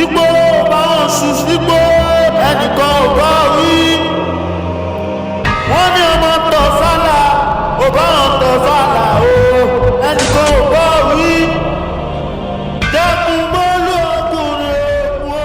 sígbó bá wọn sùn sígbó ẹnìkan ò bá wí. wọ́n ní ọmọ tọ̀ fàlà ò bá wọn tọ̀ fàlà o ẹnìkan ò bá wí. dẹ́kun mọ́lú ọkùnrin wo.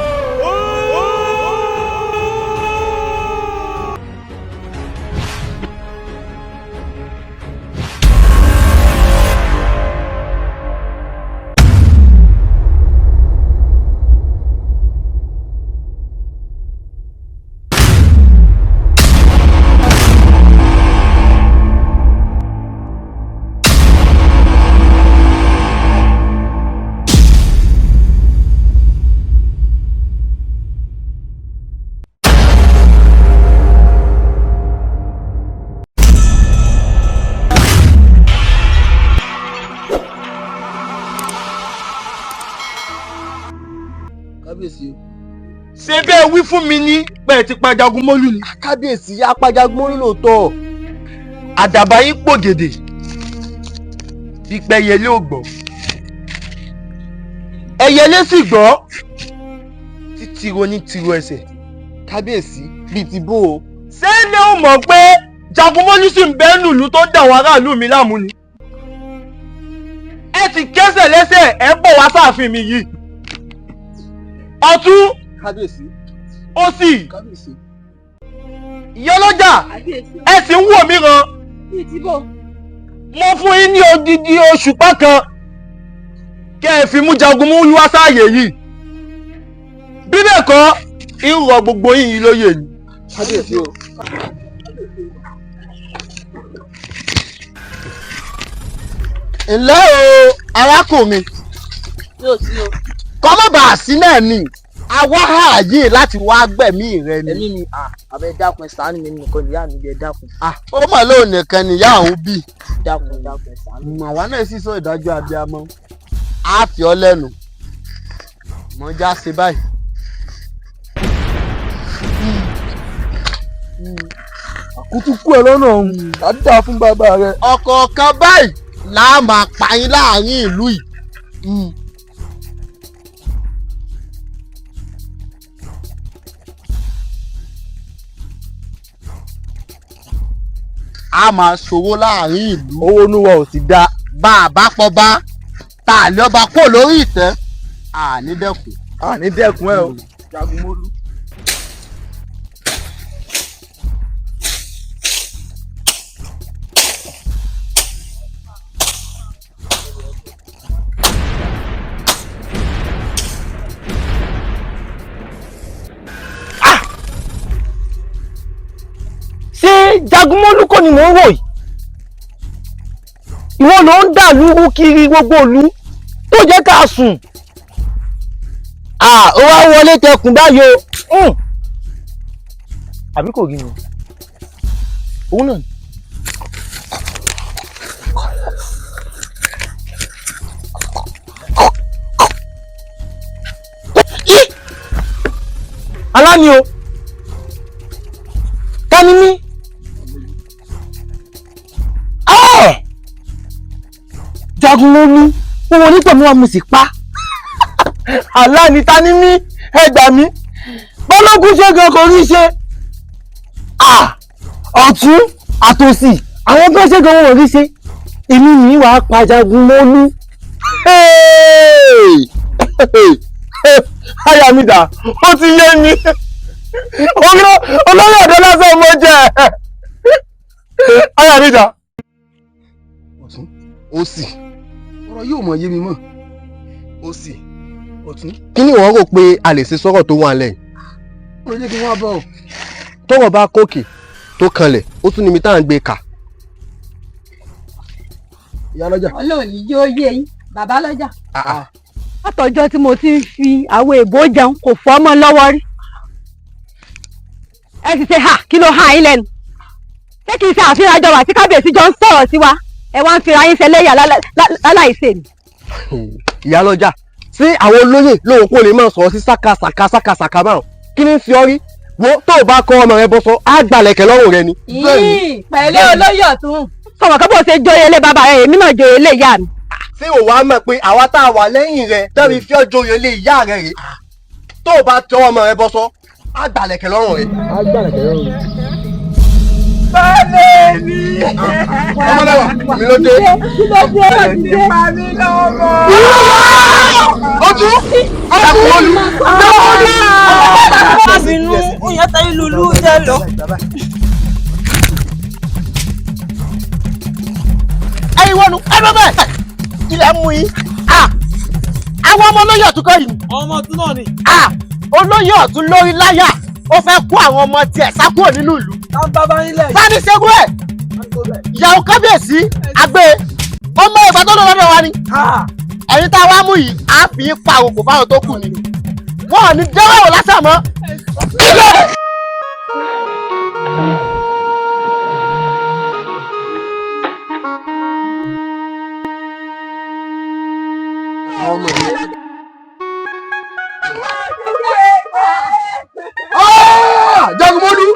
ṣé bẹ́ẹ̀ wí fún mi ní pé ti pa Jagunmólú ni. kábíyèsí apá Jagunmólú lóòótọ́. àdàbà yín pògèdè pípẹ́ ẹyẹlé ò gbọ́ ẹyẹlé sì gbọ́ títiro ní tiro ẹsẹ̀. kábíyèsí bíi ti bó o. ṣé ilé ò mọ̀ pé Jagunmólú sì ń bẹ́ẹ̀ nùlú tó dà wọ́n aráàlú mi láàmú ni. ẹ ti kẹ́sẹ̀ lẹ́sẹ̀ ẹ bọ̀ wá sáàfin mi yìí. ọ̀tún kábíyèsí. òsì kábíyèsí. ìyálọ́jà ẹ sì ń wò mí ràn. mo fún yín ní odidi oṣùpá kan kẹ́ ẹ fi mú Jagunmólú wá sáàyè yìí. bí bẹ́ẹ̀ kọ́ ń rọ gbogbo yín yìí lóye ni. kábíyèsí o. ǹlẹ́ o arákùnrin. yóò sí o. kọ́mọ́bà sí náà ni àwa ààyè láti wá gbẹ̀mí rẹ ni. ẹ̀mí mi àbẹ dákun ẹ ṣàánú mi nìkan níyà mi jẹ dákun. ó mà lóun nìkan níyà òun bí. dákun ẹ ṣàánú. àwa náà sì sọ ìdájọ́ abiyamọ. a fi ọ lẹ́nu mọ́jà ṣe báyìí. àkútú kú ẹ lọ́nà ọ̀hún àdá fún bàbá rẹ. ọ̀kọ̀ọ̀kan báyìí là á máa pa yín láàrin ìlú yìí. a máa ṣòwò láàrin ìlú. owó níwọ̀ ò sì dáa. bá a bá pọ̀ bá tá a lé ọba kó lórí ìtẹ́ àní dẹ́kun. àní dẹ́kun ẹ o. Jagunmólú. ṣé Jagunmólú kọ́ ni mò ń wò yìí? ìwọ ló ń dà lúrú kiri gbogbo ìlú tó jẹ́ ká sùn. ó wá wọlé tẹkùn báyìí o. àbí kò rí mi òun náà. aláni o tani mí. Jagunmólú wọn wọlé pẹ̀lú wa mo sì pa. aláni tani mí ẹ gbà mí bọ́lọ́gún ṣe gan kò rí ṣe. ọ̀tún àtòsì àwọn gan ṣe gan wọn ò rí ṣe èmi ní wàá pa Jagunmólú. àyà mi dà ó ti yé mi olórí ọ̀dọ́ lásán mo jẹ́ àyà mi dà. ọ̀tún òsì ọ̀rọ̀ yóò mọ̀ yé mi mọ́. òsì ọ̀tún. kí ni wọ́n rò pé a lè ṣe sọ́rọ̀ tó wà lẹ́yìn. ó yẹ kí wọ́n bọ̀ ọ́. tọ́rọ̀ bá kókè tó kanlẹ̀ ó tún ní mi tá à ń gbé kà. ìyá lọ́jà. ọlọ́run ní yóò yé yín bàbá lọ́jà. látọjọ́ tí mo ti ń fi àwọn èèbó jẹun kò fọ́ ọmọ lọ́wọ́ rí. ẹ ti ṣe kí ló ha yín lẹ́nu. ṣé kì í ṣe àfihàn àjọwà tí kábíyèsí jọ ń sọ̀rọ̀ sí wa ẹ wá ń fira yín ṣẹlẹ́yà láláìṣe ni. ìyá lọ́jà sí àwọn olóyè lóhùn kó lè máa sọ̀rọ̀ sí sákàsàkà márùn kí ni fi ọ rí wo tó o bá kọ ọmọ rẹ bọ́ sọ á gbàlẹ̀kẹ̀ lọ́rùn rẹ ni. pẹ̀lẹ́ olóyè ọ̀tún. sọ̀rọ̀ kọ́ bó ṣe joyè ilé bàbá rẹ̀ èmi náà joyè ilé ìyá mi. ṣé o wá mọ̀ pé àwa tá a wà lẹ́yìn rẹ̀ tẹ́bi fi ọ́ joyè ilé ìyá rẹ̀ rè. tó o bá tọwọ́ ọmọ rẹ bọ́ sọ á gbàlẹ̀kẹ̀ lọ́rùn rẹ. Bálẹ̀ ni. Ọmọlẹ́wà mi ló dé. Ti pa mí lọ́mọ. Ọtún Àjàgúnmọ́lú. Àbínú ìyàtọ̀ ìlú ìlú jẹ́ lọ. Ẹyin wọnú ẹ bẹ bẹ ilẹ̀ mú yín. Àwọn ọmọ olóyè ọ̀tún kọ́ yìí. Ọmọ ọdún náà ni. Olóyè ọ̀tún lórí láyà ó fẹ́ kó àwọn ọmọ tiẹ̀ sá kúrò nínú ìlú. Ká ń bábá yín lẹ̀. Báni ṣẹ́gun ẹ̀ ìyàwó kábíyèsí àgbẹ̀ ọmọ ìgbà tó lọ́dọ̀ wa ni. Ẹ̀yin tá a wá mú yìí á fi ń pa òkú fáwọn tó kù ni. Wọ́n ò ní dẹ́wọ́ wò lásán mọ́. Jagunmọ́lú.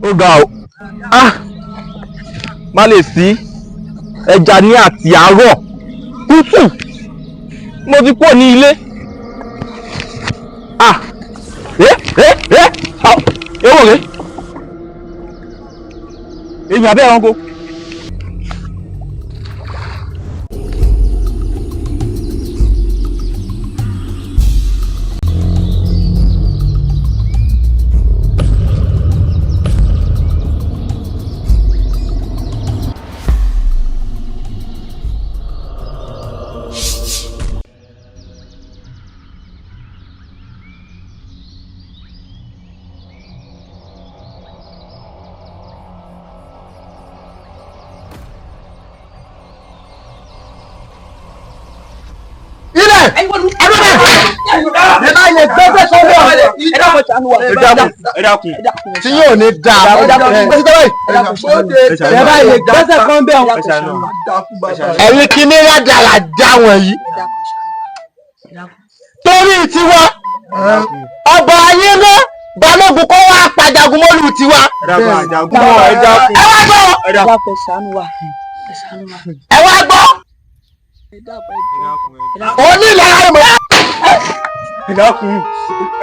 Ó ga o. Má lè sí ẹja ní àti àárọ̀ tútù. Mo ti pọ̀ ní ilé. Èwo rẹ̀? Èmi àbẹ́ ẹranko. Tí yóò ní dáa. Ẹ̀yin kìíní rádaràdà wọ̀nyí. Torí tiwa, ọba ayé náà balógun kó wá pa Jagunmọ́lú tiwa. Ẹ wá gbọ́. Ẹ wá gbọ́. Onílàá mọ̀.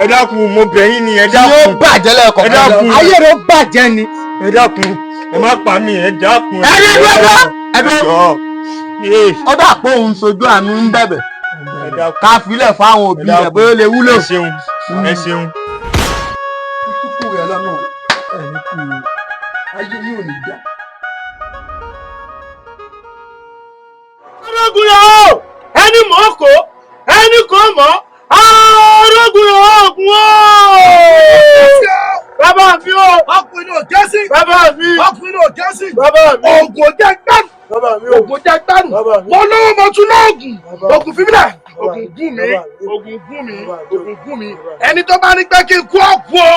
Ẹ dákun mo bẹ̀ yín ni ẹ dákun. Yóò bàjẹ́ lẹ́ẹ̀kan. Ẹ dákun. Ayé rẹ̀ bàjẹ́ ni. Ẹ dákun. Ẹ má pa mí ẹ dákun. Ẹni gbọ́dọ̀. Ẹbí. Ọdọ àpò òun sojú àánú ń bẹ̀bẹ̀. Ká filẹ̀ fáwọn òbí rẹ̀ bóyá ó lè wúlò. Ẹ ṣeun. Ẹ ṣeun. Kúkú rẹ̀ lọ́nà ẹ̀mí kú ayé yóò ní gbà. Arógun yòó ẹni mọ̀ ọ́ kó ẹni kò mọ̀ arógun yòó ògùn o. Bàbá mi o. Ọkùnrin ò jẹ́sí. Bàbá mi. Ọkùnrin ò jẹ́sí. Bàbá mi. Ògùn ò jẹ́ gbẹ́rù. Bàbá mi. Ògùn ò jẹ́ gbẹ́rù. Bàbá mi. Mo lówó mo tún lóògùn. Ògùn fi mí lẹ̀. Ògùn gún mi. Ògùn gún mi. Ògùn gún mi. Ẹni tó bá ní pé kí n kú ọ̀kú o.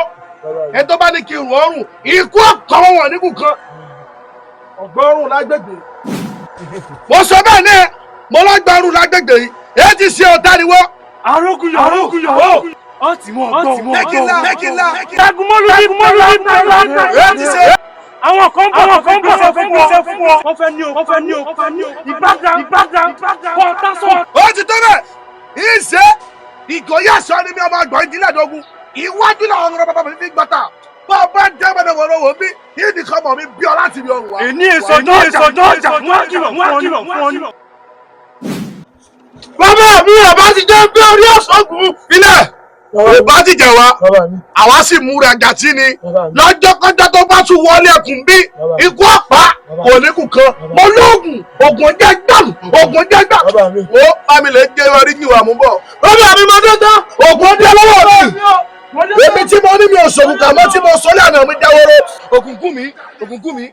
Ẹni tó bá ní kí n rún ọrùn. Ikú ọ̀kan wọn nígùn kan. Ọgbọ́rùn lágbègbè. Mo sọ bẹ́ẹ̀ ní mo lọ́gbọ́rùn lágbègbè yìí. Èyí ti ṣe ọ̀tá ni wọ́n. Arógun yòó. Ọtí mọ̀ gbọ́. Mẹ́kìlá. Jagunmọ́lú ní àwọn kan bọ̀ sọ fún wọn. Wọ́n fẹ́ ní o. Ìbága. Kọ́ńtásọ̀. Ó ti tó bẹ́ẹ̀. Ìṣe ìgòyà sọ ni mi ọmọ àgbọ̀n ìdílé àdógún. Iwájú làwọn ọmọ bàbá mi fi gbàtà. Bá a bá jẹ́ bẹ́ẹ̀ wọ̀rọ̀ wò mí. Ìdí kan mọ̀ mi bí ọ láti rí ọrùn wa. Èní èsòjọ́ ọjà wọ́n á kìlọ̀ fún ọ ní. Bàbá mi ọba ti jẹ́ bí orí ọ̀ṣọ́gun ilẹ̀. Ọba ti jẹ wa, àwa sì múra gàtí ni. Lọ́jọ́ kọjá tó bá tún wọlé ẹkùn bí ikú ọ̀pá kò ní kù kan. Mo lóògùn, ògùn jẹ́ gbàmù. Ó àmì lè gé orí yìí wà mú bọ̀. Bàbá mi mo dé tán, ògùn dé lọ́wọ́ mi. Èmi tí mo ní mi ò ṣògùn kà mọ́ tí mo sọ lẹ́nu mi jáwóró. Ògùn gún mi.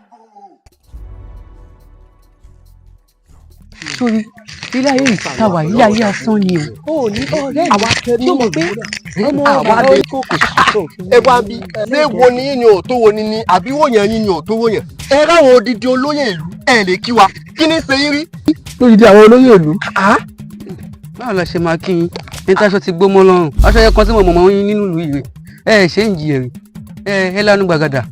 Sórí ilé ayé ìtawà ilé ayé asán ni o. Ó ní ọ̀rẹ́ àwa kẹrin tó mọ̀ pé ọmọ àwa lè kó kò sọ. Ẹ wá bí ṣé wo ni yín ni ò tó wo ni àbí wò yẹn yín ni ò tó wò yẹn. Ẹ ráwọn odidi olóyè ìlú ẹ lè kí wa kí ni ṣe yín rí. lórí di àwọn olóyè ìlú. báwo la ṣe máa kí yín ní táṣọ ti gbó mọ́ lọ́rùn aṣọ yẹn kan tí mo mọ̀ yín nínú ìlú ìwé ṣé ń jìyà rí ẹ lánú gbàgàdà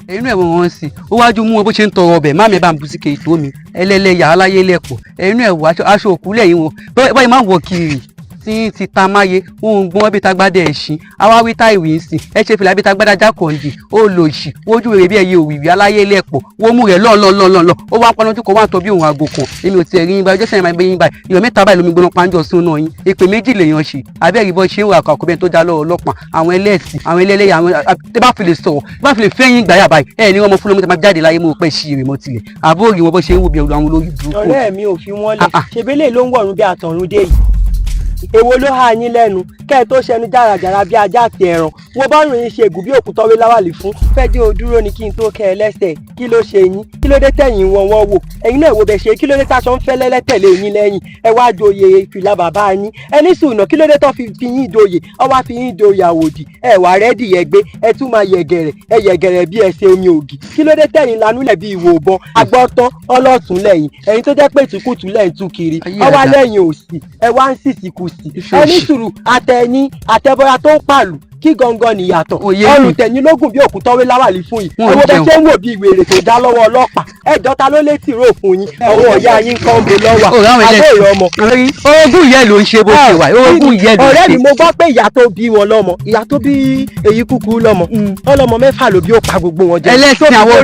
inú ẹ̀wọ̀n wọn sí ó wájú mú wọn bó ṣe ń tọrọ ọbẹ̀ má mi bá ń bu sí kèé tó mi ẹlẹ́lẹ́yà aláyé lẹ́pọ̀ inú ẹ̀wọ̀ aṣọ òkú lẹ́yìn wọn báyìí má wọ kiri tí ti ta máyé wọn gbọ́n ẹbí tagbádẹ ẹ̀sìn awáwí tá ìwé ń sìn ẹ ṣe fìlà bí tagbádá jákòndì ó lò ìṣì wojú rere bí ẹyẹ òwìwí aláyé lẹ́pọ̀ wọ́n mú rẹ̀ lọ́ọ̀lọ́ọ̀lọ́ ó wá pọnjú kó wá tọ́ bí òun àgò kan èmi ò tiẹ̀ rí yín báyìí ọjọ́ sẹ́yìn máa gbé yín báyìí ìyọ̀ mẹ́ta báyìí lómi gbóná pàǹjọ sún náà yín èpè méjì lèèyàn ṣe abẹ́rẹ́ bọ́ ṣé ń wà àkàkọ́ bẹ́ẹ̀ tó dá lọ́wọ́ ọlọ́pàá àwọn ẹlẹ́sìn àwọn ẹlẹ́lẹ́yà àwọn tẹ́ bá fi lè sọ̀rọ̀ bá fi lè fẹ́ yín gbàyà báyìí ẹ̀ ní wọn mọ fún lómi tẹ́ máa jáde láyé mo pẹ́ ṣí èrè mọ́ tilẹ̀ àbóòrì wọn bọ́ ṣe ń wù bí àwọn olórí burúkú. ọ̀rẹ́ mi ò fi wọ́n lẹ̀ ṣebélé ló ń wọ̀run bí àtọ̀run dé yìí èwo ló há yín lẹ́nu kẹ́ ẹ tó ṣẹnu jàràjàrà bí ajá àti ẹran wo bọ́ọ̀rùn yín ṣe ègùn bí òkútọ́wé láwàlì fún fẹ́jọ́ òdúró ni kí n tó kẹ́ ẹ lẹ́sẹ̀ kí ló ṣe yín kí ló dé tẹ̀yìn wọn wọ́n wò ẹ̀yin náà wo bẹ̀ ṣe kí ló dé táṣọ ń fẹ́ lẹ́lẹ́tẹ̀lé yín lẹ́yìn ẹ wá joyè fìlà bàbá yín ẹni sùnà kí ló dé tó fi yín doyè ọ wá fi yín doyè àwòdì ẹ wà rẹ́dì yẹgbẹ́ ẹ tún máa yẹgẹrẹ ẹ yẹgẹrẹ bí ẹsẹ̀ omi ògì kí ló dé tẹ̀yìn lanúlẹ̀ bí ìwò bọ́n agbọ́tán ọlọ́tún lẹ́yìn ẹ̀yin tó jẹ́ pé ìtùkùtù lẹ́yìn tún kiri ọ wá lẹ́yìn òsì ẹ wá ń sìsìkùsì ẹni sùúrù àtẹ̀yìn àtẹ̀bọ̀yà tó ń pàlù kí gangan nìyàtọ̀ ọrùn tẹ̀yìn lógún bí òkútọ́wé láwàlí fún yìí owó bẹ́ẹ̀ ṣe ń wò bí ìwèrè tó dá lọ́wọ́ ọlọ́pàá ẹjọ́ ta ló létí rò fún yín ọwọ́ ọ̀yá yín kan ń bo lọ́wọ́ àbóòrè ọmọ. orogún ìyá ló ń ṣe bó ṣe wà orogún ìyá ló ń ṣe. ọ̀rẹ́ mi mo gbọ́ pé ìyá tó bí wọn lọ́mọ ìyá tó bí èyí kúkú lọ́mọ ọlọ́mọ mẹ́fà ló bí ó pa gbogbo wọn jẹ. ẹlẹ́sìn àwọn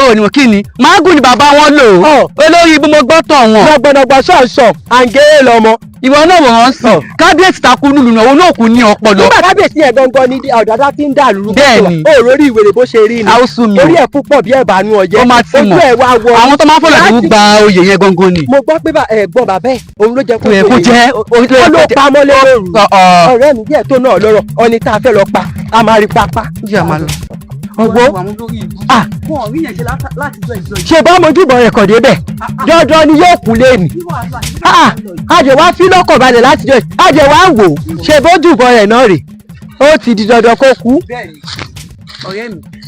òní wọn kí ni mágùn ni bàbá wọn lò ó olórí ibi mo gbọ́ tọ̀ wọn. gbọ̀nàgbà ṣọ̀ṣọ̀ àǹgẹ̀rẹ̀ lọ́mọ. ìwọ náà wọ́n sàn kábíyèsí takú nílùú náà òun náà kò ní ọpọlọ. nígbà kábíyèsí yẹn gangan ní ọ̀dàdà tí ń dà lùrù bẹ́ẹ̀ni ó rórí ìwèrè bó ṣe rí ni orí ẹ̀ púpọ̀ bí ẹ̀bánú ọ̀jẹ́ ojú ẹ̀ wá wọ. àwọn tó máa ń fọlọ̀ tó gba oyè yẹn gangan ni. mo gbọ́ pé ẹ̀gbọ́n bàbá ẹ̀ òun ló jẹ́ kó jẹ́ ó ló pamọ́ lé lóru ọ̀rẹ́ mi díẹ̀ tó náà lọ́rọ̀ ọni tá a fẹ́ lọ pa a máa rí pápá. ọgbọ́n ṣe bá mojúbọ̀ rẹ̀ kọ̀ débẹ̀ dandan ni yóò kú lé mi àjẹ́ wá fi lọ́kọ̀ balẹ̀ láti jọ àjẹ́ wá wò ṣe bójúbọ̀ rẹ̀ náà rè ó ti di dandan kó kú.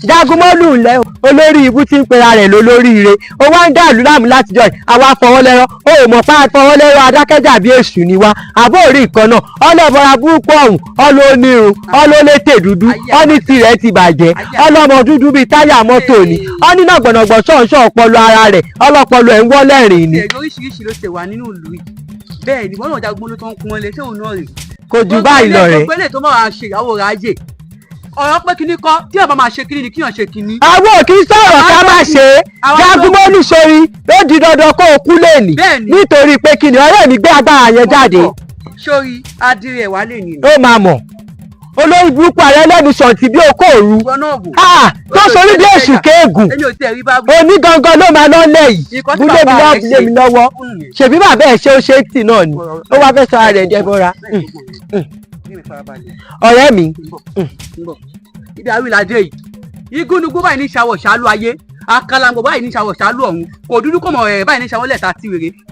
Jagunmọ́lù ńlẹ́ olórí ibú tí ń pera rẹ̀ lólóríire ó wá ń dàlú láàmú láti jọ àwa fọwọ́lẹ́rọ́ ó mọ̀ pa fọwọ́lẹ́rọ́ adákẹ́jà bí èṣù ni wá àbó orí ìkan náà ọlọ́bọra burúkú ọ̀hún ọlọ́nirun ọlọ́létè dúdú ọ́ní tirẹ̀ ti bàjẹ́ ọlọ́mọ dúdú bíi táyà mọ́tò ni ọ́ní náà gbọ̀nàgbọ̀n ṣọ̀ọ̀ṣọ̀ ọpọlọ ara rẹ̀ ọlọ́pọlọ ẹ̀ ń wọ́lẹ́rìn ni. oríṣiríṣi ló ṣe wà nínú ìlú yìí bẹ́ẹ̀ ni wọ́n náà Jagunmọ́lù tó ń kun ọlẹ́ ṣé òun náà rè kò jù báyìí lọ rẹ̀. gbogbo ilé tó máa ṣe ìyàwó rájè ọ̀rọ̀ pé kíní kọ́ tí ọba máa ṣe kíní ni kíyàn ṣe kíní. àwọn ò kí ń sọ̀rọ̀ ká má ṣe é Jagunmọ́lù sórí ló di dandan kó o kú lẹ́nìí nítorí pé kíni ọ̀rẹ́ mi gbé agbára yẹn jáde. sórí adìrẹ wà lè nìyẹn. ó máa mọ̀ olórí burúkú ààrẹ lẹ́nu sọ̀tì bí okó òru tó sorí bí èṣù kéègùn onígangan ló máa lọ lẹ́yìn búlé mi lọ́wọ́ ṣèbí bàbá ẹ̀ ṣe ó ṣe é tì náà ni ó wá fẹ́ sọ ara rẹ̀ jẹ́ bọ́ra. ọ̀rẹ́ mi. ibi àwìlàdé yìí igúnnugún báyìí ní ṣàwọ̀ ṣálú ayé akalango báyìí ní ṣàwọ̀ ṣálú ọ̀hún kò dúdú kò mọ̀ ẹ̀ báyìí ní ṣàwọ̀ lẹ̀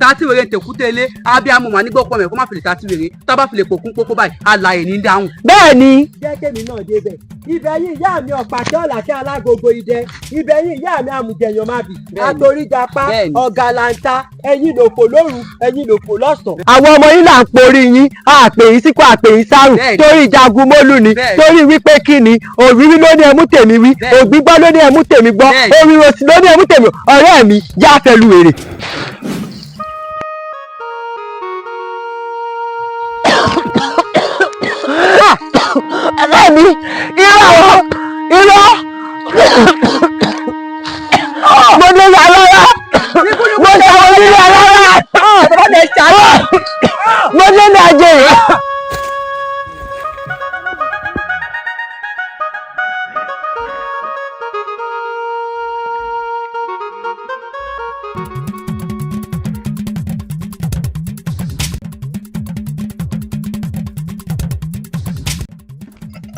tàti wèrè tẹ̀kútẹ́lé abiyamọ mà nígbà pọ̀ mẹ́ kó má fi lè tàti wèrè tá bá fi lè pòkún pópó báyìí alàyè ní dáhùn. bẹ́ẹ̀ ni. jẹ́ kémi náà débẹ̀ ibẹ̀ yìí ìyá mi ọ̀pàṣẹ ọ̀làṣẹ alágogo idẹ ibẹ̀ yìí ìyá mi àmùjẹ̀yàn má bì àtòríjàpá ọ̀gàlàǹta ẹ̀yin lòfò lóru ẹ̀yin lòfò lọ́sàn. àwọn ọmọ yín là ń porí yín àpè yín síkò àpè yín sárùn torí Jagunmọ́lù ni torí wípé kí ni òwíwí ló ní ẹmú tèmi wí ògbígbọ́ ló ní ẹmú tèmi gbọ́ òwìwòsì ló ní ẹmú tèmi ọ̀rẹ́ mi já fẹ́ lu èrè. ọ̀rẹ́ mi irọ́ mo lè yà lọ́la mo lè wọ nílé alára mo lè ní ajé rẹ̀.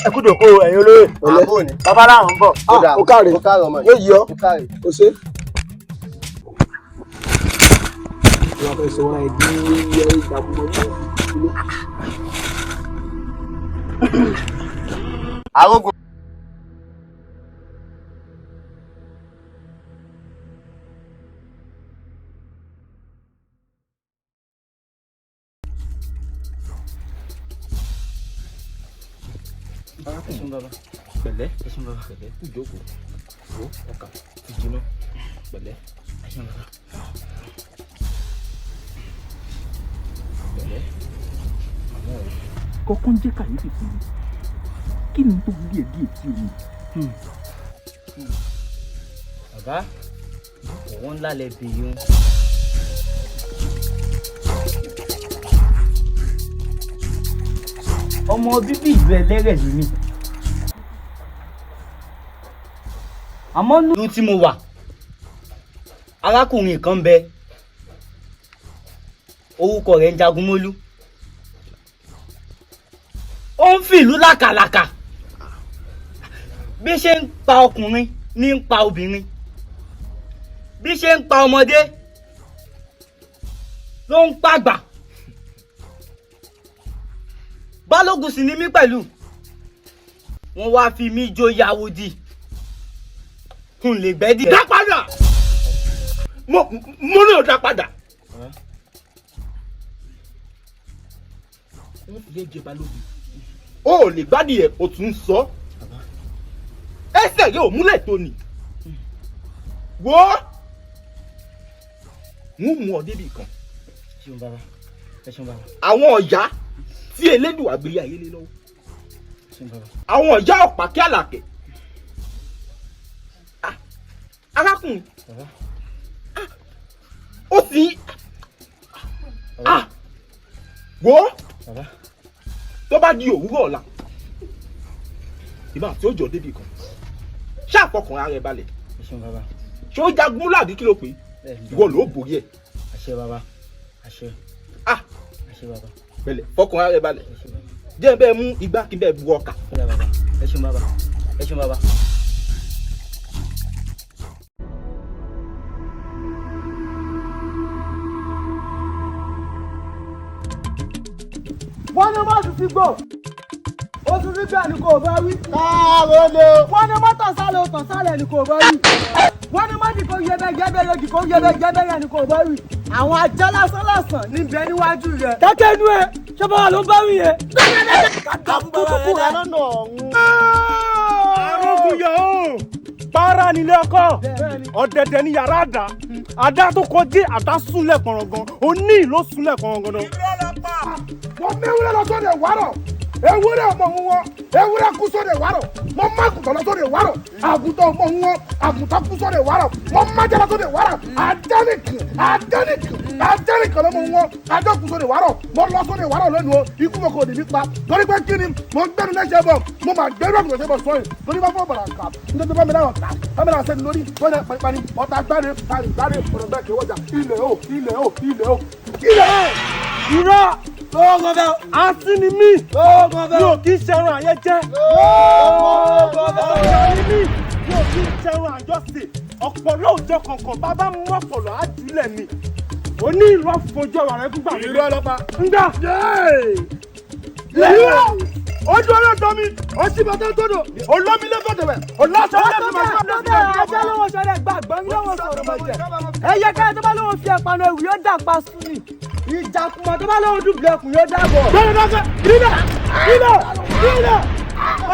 ẹ kú dòkó ẹ̀yin olóyè ọ̀lẹ́ bàbá làwọn ń bọ̀ ó káre yóò yí ọ ó ṣe. arógun. Ẹ̀sùn bàbá. Pẹ̀lẹ́. Ẹ̀sùn bàbá. Pẹ̀lẹ́. Ìjókòó. Ó ọkà ti jiná. Pẹ̀lẹ́. Ẹ̀sùn bàbá. Pẹ̀lẹ́. Àmọ́ kọ́kọ́ ń jẹ́ kàyéfì fún mi. Kí ni tó gbé díẹ̀ tí o ní? Bàbá, òun ńlá lẹ bèèrè wọn. Ọmọ bíbí ìlú Ẹlẹ́rẹ̀ ni mí. Àmọ́ nínú tí mo wà, arákùnrin kan bẹ, orúkọ rẹ̀ ń Jagunmólú. Ó ń fi ìlú làkàlàkà. Bí ṣe ń pa ọkùnrin ní ń pa obìnrin. Bí ṣe ń pa ọmọdé ló ń pàgbà. Balógun sì ni mí pẹ̀lú. Wọ́n wá fi mí joyè àwòdì. N lè gbẹ́dì. Dá padà! Mo ní ò dá padà. Wọ́n fi lé jẹ balógun. O ò lè gbádìí ẹ̀ o tún sọ. Ẹsẹ̀ yóò múlẹ̀ tó ni. Wo! Wọ́n mú ọ débi kan. Ṣé bàbá? Ṣé bàbá? Àwọn ọ̀yá tí Elédùà gbé ayé lé lọ́wọ́. Ṣé bàbá? Àwọn ọ̀yá ọ̀pá kí àlàkẹ́. Arákùnrin. Bàbá. Ó sì. Wo! Bàbá. Tó bá di òwúrọ̀ ọ̀la. Ìbá tí ó jọ débi kan. Ṣàfọkàn ara ẹ balẹ̀. Ṣé bàbá? Ṣé ó Jagunmólú àbí kí ló pé? Ìwọ ló borí ẹ̀. Àṣẹ bàbá. Àṣẹ. Àṣẹ bàbá. Bẹ̀lẹ̀ fọkàn ara ẹ balẹ̀. Jẹ́ bẹ́ẹ̀ mú igbá kí bẹ́ẹ̀ bu ọkà. Ẹ bàbá. Ẹ ṣeun bàbá. Ẹ ṣeun bàbá. Wọ́n ní má sì ti gbò. Ó sì ti gbà ní kò bá wí. Káàró lé o. Wọ́n ní má tàn sálẹ̀ o tàn sálẹ̀ ní kò bá wí. Wọ́n ní má dìkò yẹbẹ́yẹbẹ́ yóò dìkò yẹbẹ́yẹbẹ́ yẹn ní kò bá wí. Àwọn ajá lásán lásán níbẹ̀ níwájú rẹ̀. Dákẹ́ inú ẹ, ṣé báwa ló ń bá wí yẹn? Kúkú rẹ̀ lọ́nà ọ̀hún. Arógun yọ̀ ó. Bára nílé ọkọ. Ọ̀dẹ̀dẹ̀ ní yàrá àdá. Àdá tó kọjá àdá súnlẹ̀ pọ̀rọ̀gàn. Oní ìlú súnlẹ̀ pọ̀rọ̀gàn náà. Wọ́n mẹ́wúrẹ́ lọ sóde wárọ̀. Ewúrẹ́ ọmọ wọn. Ewúrẹ́ kú sóde wárọ̀. Wọ́n má àgùntàn lọ sóde wárọ̀. Àgùntàn ọmọ wọn. Àgùntàn kú sóde wárọ̀. Wọ́n má jẹ́ lọ sóde wárọ̀. Àjẹ́nìkan lọ́mọ wọn. Àjọ kú sóde wárọ̀. Mo lọ sóde wárọ̀ lónìí o. Ikú mo kò ní nípa. Torí pé kí ni mo gbẹ́nu lẹ́sẹ̀ bọ̀. Mo máa gbẹ́rù àgùntàn ṣe bọ̀ sọ́yìn. Torí bá fọ́ bàrà kà. Nítorí bá mi náà kà. Bá mi náà sẹ́ni lórí. Wọ́n yẹ pàríparí. Ọ̀tá gbáre gbáre ọ̀rọ̀ bẹ́ẹ̀ kí wọ́n jà. Ilẹ̀ o. Irọ́! Lọ́wọ́ bẹ́ẹ̀. Àǹtí ni mí. Mi ò kí ń ṣẹran àyẹ jẹ́. Ọ̀pọ̀ ni mí. Mi ò kí ń ṣẹran àjọsìn. Ọ̀pọ̀lọ́ òjò kankan bàbá mú ọ̀pọ̀lọ́ àjùlẹ̀ ni. Oní ìlú àfojú ọ̀rọ̀ rẹ̀ gbígbà mi. Ìlú ọlọ́pàá. Ńgbà. Ojú ọyọ́ tọ́ mi, ó sì bàtà gbọ́dọ̀, olómi lẹ́gbọ̀dọ̀ rẹ̀, olóṣọ́ lẹ́gbọ̀dọ̀ rẹ̀. Ajá lọ́wọ́ sọ̀rọ̀ gbàgbọ́ mi lọ́wọ́ sọ̀rọ̀ mọ̀jẹ̀. Ẹyẹ káyọ̀ tó bá lọ́wọ́ fi ẹ̀pànà ewu yóò dà pa sùn ni. Ìjàkùmọ̀ tó bá lọ́wọ́ dùbìlẹ̀ ẹkùn yóò dàbọ̀. Bẹ́ẹ̀ni lọ́sẹ̀, ilẹ̀,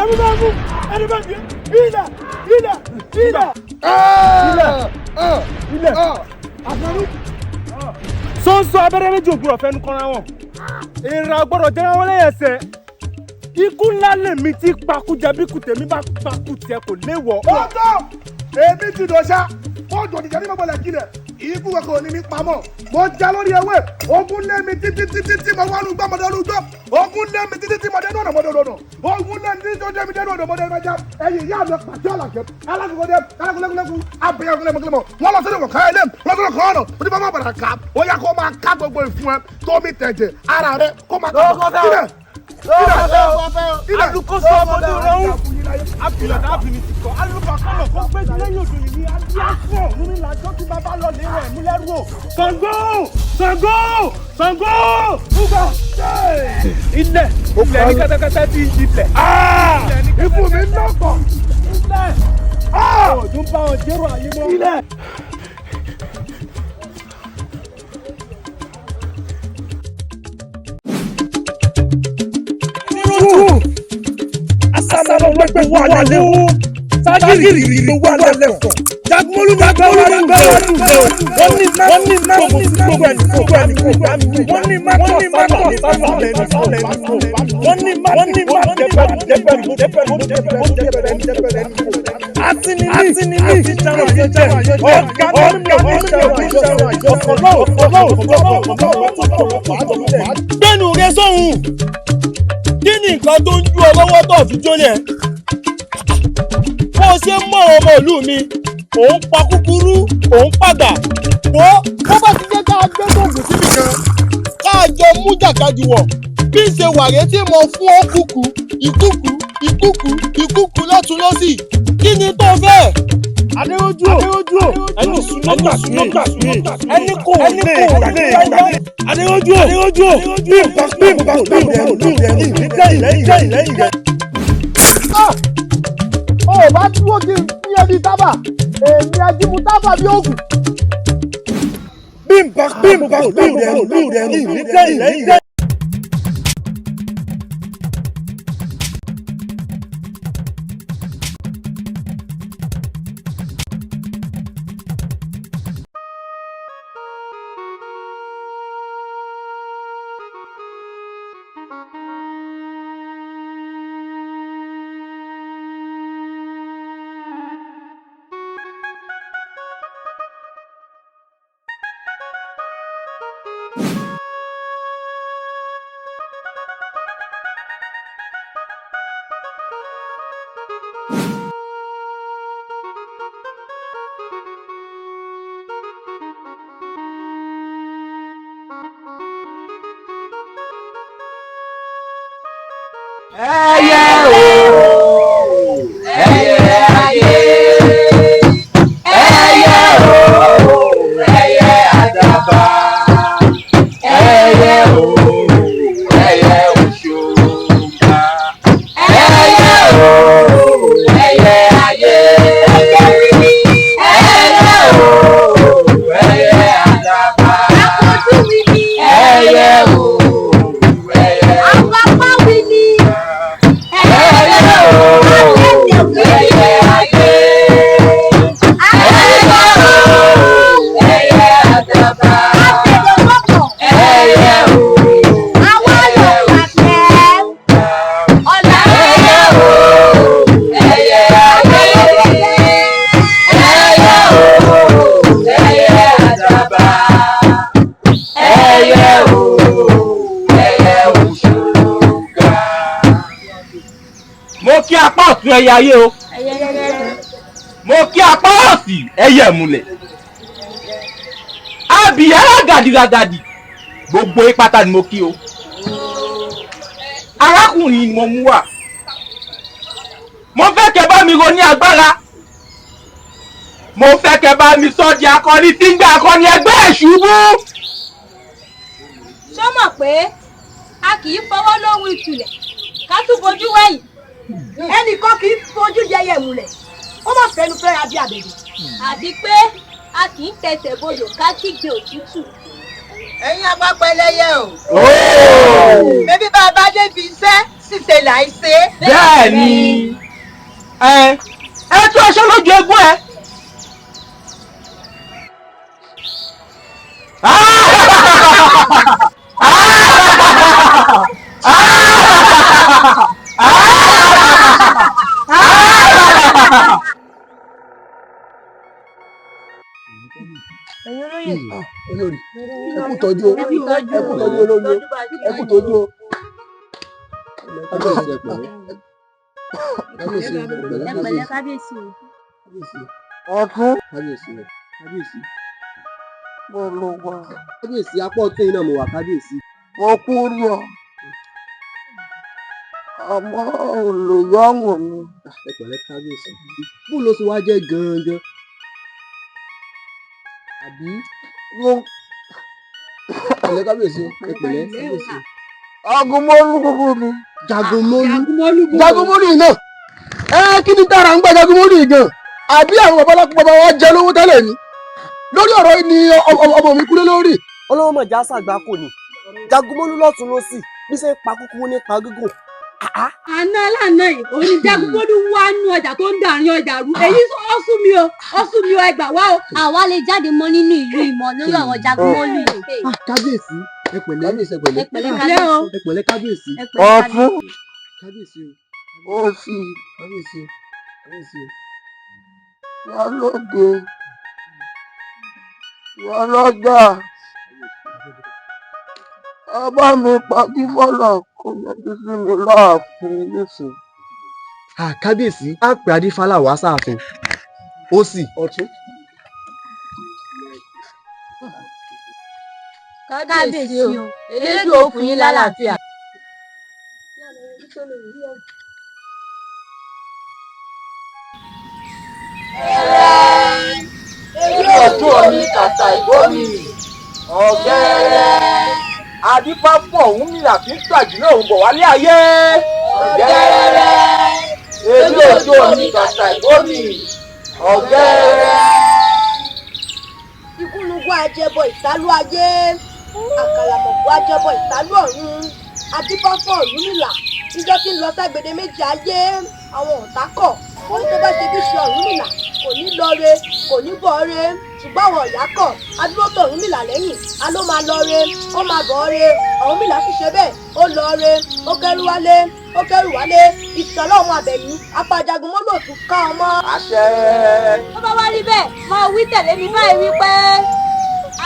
ẹni bá mú, ẹni bá fi, ilẹ̀. Àfẹ́rú. Sọ́nsọ́ abẹ́rẹ́ méjì ògbúrọ̀ fẹ́nu kọ́ra wọn. Ìrà gbọ́dọ̀ jẹ́ wọn lẹ́yìn ẹsẹ̀. Ikú ńlá lèmi tí pakújẹ bí kùtèmí bá pakú tiẹ̀ kò léwọ̀. Ọ̀tọ̀! Èmi ti dòṣà. Mo jọ nìjẹ́ ní gbogbo lẹ́kí rẹ̀. Ikú kankan ní mi pamọ́. Mo já lórí ewé. Ogun lé mi títí mo wá lùgbọ́ mọ́dé olùgbọ́. Ogun lé mi títí mo dé nù ọ̀nà mọ́dé olùdọ̀. Ogun lé mi títí tó dé mi dé nù ọ̀nà mọ́dé mẹ́jà. Ẹyin ìyá mi pàṣẹ àlàkẹ́. Alákùnkọ́dé, alákùnlẹ́kùnlẹ́kù, abẹ́yẹkùnlẹ́kùnlẹ́mọ̀. Wọ́n lọ sọ́dọ̀ kọ̀ọ̀kan ẹlẹ́m. Wọ́n lọ sọ́dọ̀ kọ̀ọ̀kan ọ̀nà. Ó ti bá má bàrà ká. Ó yá kó máa ká gbogbo ìfun ẹ. Tó mi tẹ̀jẹ̀ ara rẹ kó máa ká. Alukoso ọmọdé rẹ̀ ń. Àfihàn àfihàn ti kọ́. Alùpàkọ́lọ̀ kó gbẹ́jú lẹ́yìn òdò yìí ní adíásọ̀ nínú ìlàjọ́ tí bàbá lọ lé rẹ̀ mú lẹ́rù o. Ṣàngó! Fúgbà! Ilẹ̀ ní kẹ́tẹ́kẹ́tẹ́ ti ilẹ̀. Ikú mi ń lọ́kọ̀. Ilẹ̀! Òjò ń bá wọn jẹ́rọ ayé mọ́. Ilẹ̀! Assalamu gbogbo wà lálẹ́ o ságìrì ló wà lálẹ́ fọ̀ Jagunmolu ní gbẹ́wà lùgbẹ́ wọ́n ní má gbogbo ẹni wọ́n ní má tọ̀ sálà lẹ́nu wọ́n ní má dẹ́pẹ̀rẹ̀ àti ní ìjàrọ̀ ọ̀gá gbẹ́nu rẹ sóhun kí ni nǹkan tó ń ju ọ lọ́wọ́ tó fi jólẹ̀ bó ṣe ń mọ̀ ọmọ ìlú mi òun pa kúkúrú òun pàgbà tó bá ti jẹ́ ká gbé gbòǹgbò síbi kan ká jọ mú jàkadì wọ̀ bí ń ṣe wàrẹ́ tí mo fún ọ kúkú ìkúkú lọ́tún lọ́sì kí ni tó fẹ́. Adérójú ẹni sùnúgbà ẹni kò lè gbàgbé Adérójú bí ìpàkùnkùn lẹ́yìn rẹ̀. Ó bá dúró kí n fi ẹbí tábà èmi ajímú tábà bí òògùn. Bí ìpàkùnkùn lẹ́yìn rẹ̀. Ẹyẹ o, ẹyẹ ayé, ẹyẹ o, ẹyẹ àdàbà, ẹyẹ o, ẹyẹ òṣùpá, ẹyẹ o, ẹyẹ ayé, ẹyẹ o, ẹyẹ àdàbà, ẹyẹ o. Mo kí apá ọ̀tún ẹyẹ ayé o. Mo kí apá òsì ẹyẹ ìmùlẹ̀. Abìyẹ́ ràgàdìràgàdì gbogbo ìpátá ni mo kí o. Arákùnrin ni mo mú wá. Mo fẹ́ kẹ́ bá mi ro ní agbára. Mo fẹ́ kẹ́ bá mi sọ di akọni tí ń gbé akọni ẹgbẹ́ ìṣubú. Ṣó mọ̀ pé a kì í fọwọ́ lóhun ìtùlẹ̀ ká tún bojú wẹ̀yìn. Ẹnìkan kì í fojú jẹyẹ ìmùlẹ̀ ó mọ̀ fẹ́nu fẹ́ra bí àbẹ̀bẹ̀. Àbí pé a kì í tẹsẹ̀ bodò ká kígbe òtútù. Ẹ̀yin agbápẹ́lẹ́yẹ o. Bébí bá a bá débi iṣẹ́ ṣìṣe là ń ṣe. Bẹ́ẹ̀ni ẹ tún aṣọ lójú egun ẹ. Olórí ẹ kú tọ́jú o olórí ẹ kú tọ́jú o. Kábíyèsí ọ̀tún kábíyèsí mo lọ wá kábíyèsí apá ọ̀tún yìí náà mo wà kábíyèsí. Wọ́n kú rí ọ àmọ́ olùyọ̀wò mi. Ẹ pẹ̀lẹ́ kábíyèsí bó ló ṣe wá jẹ́ gangan àbí wọ́n pẹ̀lẹ́ kábíyèsí ẹ pẹ̀lẹ́ kábíyèsí. Jagunmolu kúkú ni. Jagunmolu yìí náà kí ni tára ń gba Jagunmolu yìí gan àbí àwọn bàbá wa jẹ lówó tẹ́lẹ̀ ni lórí ọ̀rọ̀ yìí ni ọmọ mi kúlé lórí. Ọlọ́wọ́ mọ̀ já sàgbà kò ní Jagunmolu lọ́tún lọ́sì bí ṣe ń pa kúkú nípa gígùn àná lánà yìí òní Jagunmolu wá nú ọjà tó ń dàrin ọjà rú èyí ó sún mi o ẹgbà wá o. àwa lè jáde mọ́ nínú ìlú ìmọ̀ lórí ọ̀rọ̀ Jagunmolu yìí. kábíyèsí ẹ pẹ̀lẹ́ kábíyèsí ọ̀fun kábíyèsí ó sì kábíyèsí yálóde yálọ́jà ẹ bá mi pàdé fọlọ kó yọjú sí mi láàfin nísìn. kábíyèsí á pè adífálà wá sáàfin ó sì ọ̀tún. kábíyèsí o elédùn òkun yín lálàáfíà. èyí ọ̀tún omi kàtà ìgbómi ọ̀gẹ́rẹ́ adífá fún ọ̀hún mi àfi ń gbàjúlẹ̀ òun bọ̀ wálé ayé ọ̀gẹ́rẹ́ èyí ọ̀tún omi kàtà ìgbómi ọ̀gẹ́rẹ́. ikúnugún ajẹbọ ìsálú ayé àkàlàmọ̀gbọ́ ajẹbọ ìsálú ọ̀run adífá fún Ọ̀rúnmìlà níjọ́ tí ń lọ ságbede méjì ayé àwọn ọ̀tá kọ̀ wọ́n ní tó bá ṣe bí ṣe Ọ̀rúnmìlà kò ní lọ́re kò ní bọ́re ṣùgbọ́n àwọn ọ̀yá kọ̀ adúró tó Ọ̀rúnmìlà lẹ́yìn a ló máa lọ́re ó máa bọ́re Ọ̀rúnmìlà sì ṣe bẹ́ẹ̀ ó lọ́re ó kẹ́rù wálé ìṣọ̀lá ọmọ Àbẹ̀ní apá Jagunmolu òtún ká ọmọ. àṣẹ. tó bá wá rí bẹ́ẹ̀ máa wí tẹ̀lé mi báyìí wípé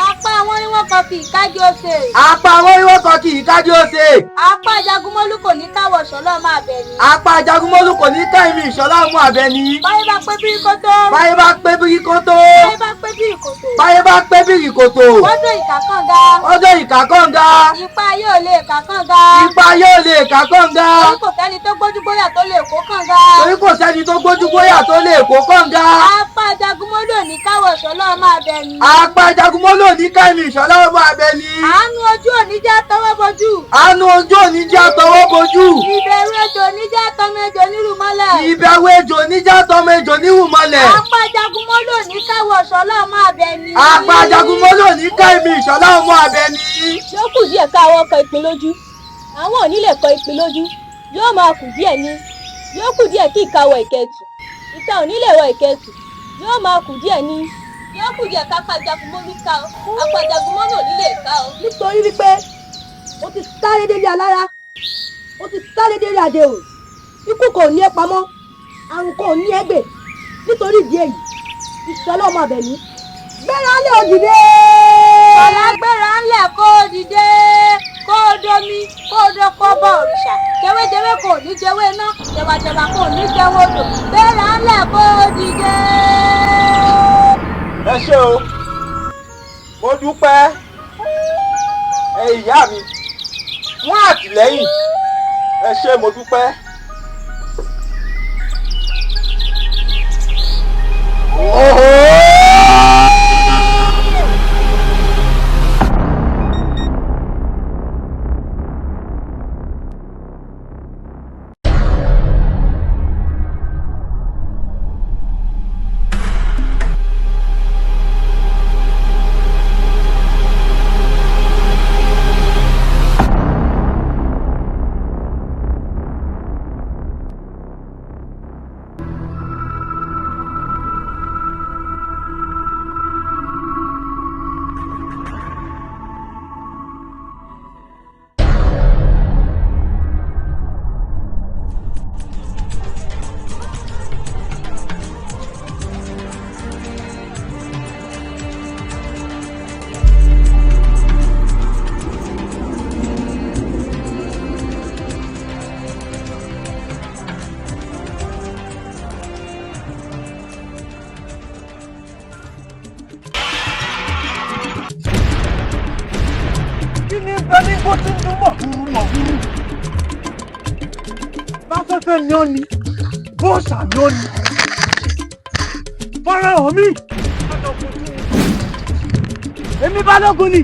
apá wọn ni wọ́n kọ fi ìkájí ose. apá wọn ni wọ́n kọ kí ìkájí ose. apá Jagunmolu kò ní káwọ̀ ìṣọ̀lá ọmọ Àbẹ̀ní. apá Jagunmolu kò ní ká ìmì ìṣọ̀lá ọmọ Àbẹ̀ní. báyé bá pé bíríkótó. báyé bá pé bíríkótó. báyé bá pé bíríkótó. báyé bá pé bíríkótó. ọjọ́ ìkàkànga. ọjọ́ ìkàkànga. ipa yóò lè kàkànga. ipa yóò lè kàkànga. torí kò sẹ́ni tó gbójúgbóyà tó lè kó kànga. torí kò sẹ́ni tó gbójúgbóyà tó lè kó kànga. apá Jagunmolu ò ní káwọ̀ ìṣọ̀lá ọmọ Àbẹ̀ní. apá Jagunmolu ò ní ká ìmì ìṣọ̀lá ọmọ Àbẹ̀ní. àánú ojú òní jẹ́ tọwọ́ bojú. àánú ojú òní jẹ́ tọwọ́ bojú. ìbẹ̀rù ejò òní jẹ́ tọmọ ejò nírú mọ́lẹ̀. ìbẹ̀rù ejò òní jẹ́ tọmọ ejò nírú mọ́lẹ̀. apá Jagunmolu ò ní káwọ̀ ìṣọ̀lá ọmọ Àbẹ̀ní. apá Jagunmolu ò ní ká ìmì ìṣọ̀lá ọmọ Àbẹ̀ní. yóò kù díẹ̀ káwọ́ ọkọ̀ ìpín lójú àwọn ò ní lè kọ ìpín lójú yóò máa kù díẹ̀ ní yóò kù díẹ̀ kí ìkawọ̀ ìkẹtù ìta ò ní lè wọ ìkẹtù yóò máa kù díẹ̀ ní yóò kù díẹ̀ kápá Jagunmolu ká ọ apá Jagunmolu ò ní lè ká ọ. nítorí wípé o ti sáré délé alára o ti sáré délé àdéhùn ikú kò ní ẹ pamọ́ àrùn kò ní ẹ gbè nítorí ìdí èyí ìṣọ̀lá ọmọ Àbẹ̀ní gbéra ńlẹ̀ òdìdé. ọ̀la gbéra ńlẹ̀ kó o dìde kó o domi kó o dọ́kọ́ bọ̀ òrìṣà jẹ́wéjẹ́wé kò ní jẹ́wé iná jẹ̀wàjẹ̀wà kò ní jẹ́wé odò gbéra ńlẹ̀ kó o dìde. ẹ ṣé o mo dúpẹ́ ẹ ìyá mi fún àtìlẹ́yìn ẹ ṣé mo dúpẹ́. ní bó ti ń dún mọ̀húrú mọ̀húrú. Báfẹ́fẹ́ ni ó ní, bóòsà ni ó ní. Fọ́nrán mi. Èmi Balógun ni.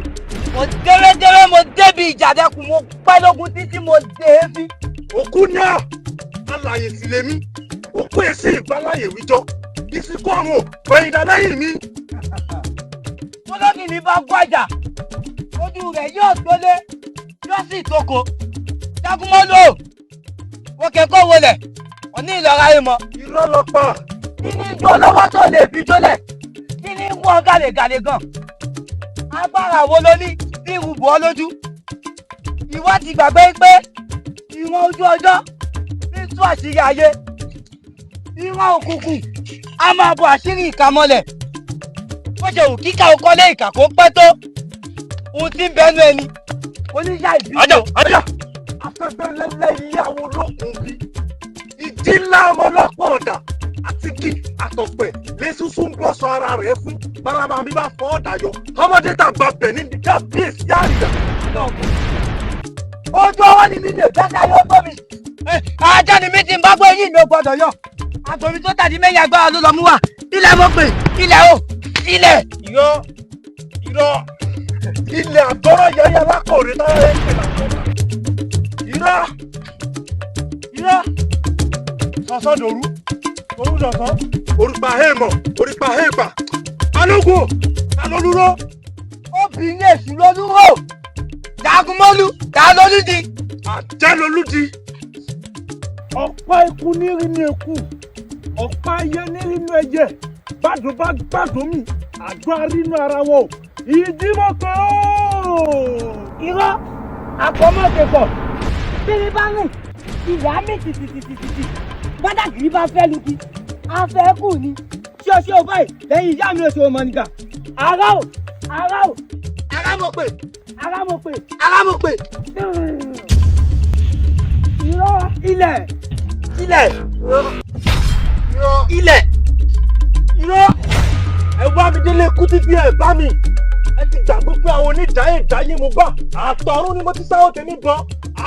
Mo déré mo débi ìjàdẹ́kùn mo pẹ́ lógun títí mo dé ebi. Òkú náà, alàyè sì lèmi, òkú èsì ìgbàláyè wíjọ́, ìsìnkú ọ̀run òyìnbá lẹ́yìn mi. Ológì mi bá gbọ́jà, ojú rẹ̀ yóò gbólé, yóò sì tóko. Jagunmolu, wọ́n kẹ́kọ̀ọ́ wọlé òní ìlọra yìí mọ́. irọ́ lọ pa. kí ni ijó lọ́wọ́ tó lè fi jólẹ̀ kí ni wọ́n gàlégàlé gan. agbára wo ló ní bí ìrùbọ̀ ọ́ lójú. ìwọ ti gbàgbé pé ìwọ̀n ojú ọjọ́ ní tú àṣírí ayé. ìwọ̀n òkùnkùn a máa bo àṣírí ìkà mọ́lẹ̀. bó ṣe wù kíkà okọ́lé ìkà kó pẹ́ tó ohun tí ń bẹnu ẹni oníyà ìbí. ajá afẹ́fẹ́ lẹ́lẹ́ ìyàwó lókun bí ìdí ńlá ọmọ ọlọ́pọ̀ ọ̀dà àti kí àtọ̀pẹ̀ lé sísú ń bọ́ sọ ara rẹ̀ fún bárabà mi bá fọ́ ọ̀dà yọ ọmọdé tàgbà bẹ̀ ní kábíyèsí àríyá. ojú ọwọ́ ni mi lè fẹ́ta yóò gbọ́ mi. ajá ni mi ti ń bá gbé yín ló gbọ́dọ̀ yọ. àgbòmí tó tàdí mẹ́yìn agbára ló lọ mú wa. ilẹ̀ mo pè ilẹ̀ o ilẹ̀. irọ́ ilẹ̀ àtọ́rọ̀ yẹyẹ alákọ̀ọ́rẹ́ náà ẹ̀ ń pè lápẹ́ta. irọ́ sọ̀sọ́ dòru sọ̀sọ́ orípa hẹ́ẹ̀mọ̀ orípa hẹ́ẹ̀pà alógun alólúró. obìnrin èsì lolúró Jagunmolu ta lolúdi. àjẹ́ lolúdi. ọ̀pá ikú ní rí ní eku ọ̀pá ayé ní rí ní ẹyẹ gbàdùn bá gbàdùn mi àjọ arínú ara wọn ìdímọ̀kọ́. irọ́ àkọ́mọ́tẹ̀kọ̀ bírí bá rìn ìyá mi tìtìtìtìtì gbádàgìrì bá fẹ́ lugi afẹ́ kù ni ṣé o báyìí lẹ́yìn ìyá mi oṣù ọmọ nìkan ara o. ara mo pè. irọ́ ilẹ̀. ẹ wá mi délé kú títí ẹ bá mi ẹ ti gbàgbé pé àwọn onídàáyé ìdáyé mo bá àtọ̀run ni mo ti sáwọ́ tèmi bọ́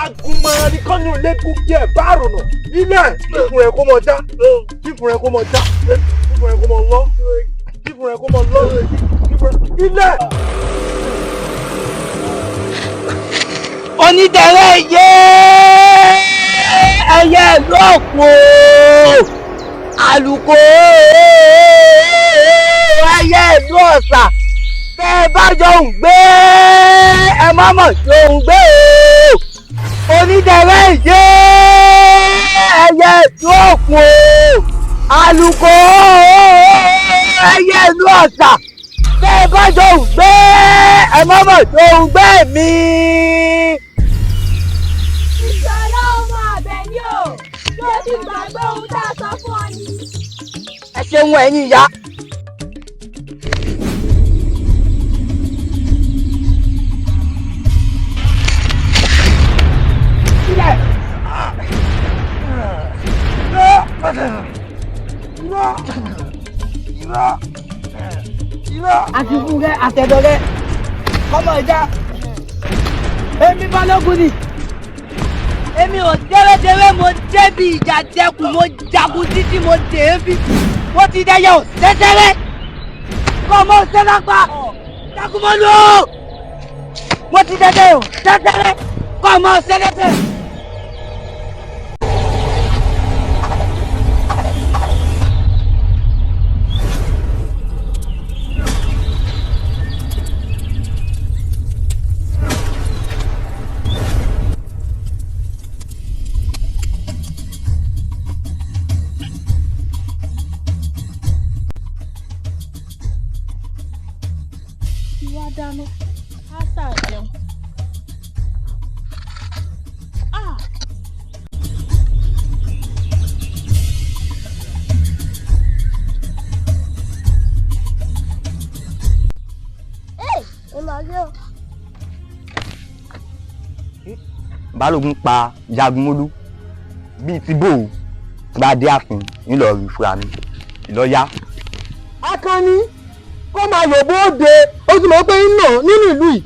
agunmọ̀ọ́ni kọ́ni lẹ́kùn kí ẹ bá rònà ilẹ̀ kíkùn rẹ̀ kó mọ já kíkùn rẹ̀ kó mọ já kíkùn rẹ̀ kó mọ lọ kíkùn rẹ̀ kó mọ lọ ilẹ̀. onídẹ̀rẹ́ yé ẹyẹ ìlú òkú àlùkò ẹyẹ ìlú ọ̀sà tẹ́ ẹ bá jọ ń gbé ẹ má mọ̀ tó ń gbé o onídẹ̀rẹ́ yé ẹyẹ ìlú òkú àlùkò ẹyẹ ìlú ọ̀sà tẹ́ ẹ bá jọ ń gbé ẹ má mọ̀ tó ń gbé mi. ìṣọ̀lá ọmọ Àbẹ̀ní o tó ti gbàgbé ohun tá a sọ fún ọ ni. ẹ ṣeun ẹ̀yin ìyá. àtìkù rẹ àtẹ̀dọ̀ rẹ ọmọ ìjà èmi balógun ni. èmi ò dẹ́rẹ́dẹ́rẹ́ mo débi ìjà dẹkùn mo jagun títí mo dèébi mo ti dẹyẹ ò tẹ́tẹ́rẹ́ kọ́ ọmọ sẹ́lápá Jagunmolu o mo ti dẹyẹ ò tẹ́tẹ́rẹ́ kọ́ ọmọ sẹ́lẹ́tẹ̀. dáná á ṣàjẹun. Balógun pa Jagunmolu bíi ti bò ó gba dé ààfin ńlọrọrìn fúra mi ìlọ́yà. Akànní kó máa yòbó òde ó sì mọ̀ pé ń nà nínú ìlú yìí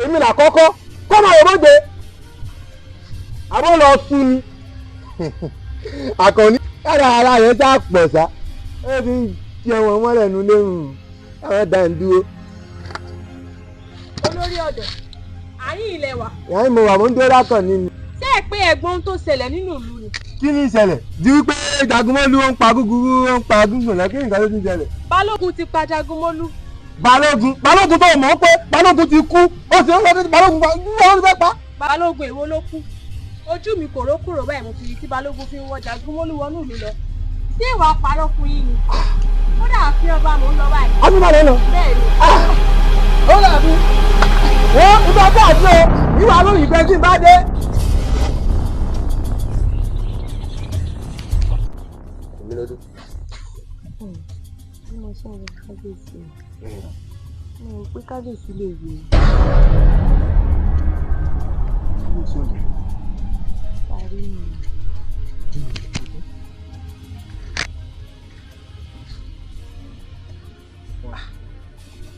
èmi làkọ́kọ́ kó máa yòbó òde àbọ̀ lọ sùn ni. Akànní kára ara rẹ̀ sá pọ̀ sá ó ti ń jẹun ọmọ rẹ̀ nu lérùn àwọn dàǹdúró. Olórí ọ̀dọ̀ àyín ilẹ̀ wa. Yàrá mo wà mo ń dé lákàn nínú. Ṣé ẹ pé ẹ̀gbọ́n ohun tó ṣẹlẹ̀ nínú ìlú ni? Kí ni ìṣẹ̀lẹ̀? Di wípé Jagunmolu ó ń pa gúgúrú ó ń pa gúngùn náà kí nǹkan ló ti ṣẹlẹ̀. Balógun ti pa Jagunmolu. Balógun tó mọ̀ pé Balógun ti kú ó sì ń lọ sí Balógun pa. Balógun èwo ló kú? ojú mi kòrókòrò báyìí mo ti rí tí balógun fi ń wọ Jagunmólú wọnú mi lọ ṣé ìwà parọ́ fún yín ni kódà àfin ọba mò ń lọ báyìí. ọdún bá lọ lọ. bẹ́ẹ̀ ni. ó dàbí wọ́n ìgbà bá àdúrà ìwà lórí ìgbẹ́ tí ń bá dé. bí mo ṣe ń rí kábíyèsí mo rò pé kábíyèsí lè rí i. kábíyèsí ò lè rí i. parí mi.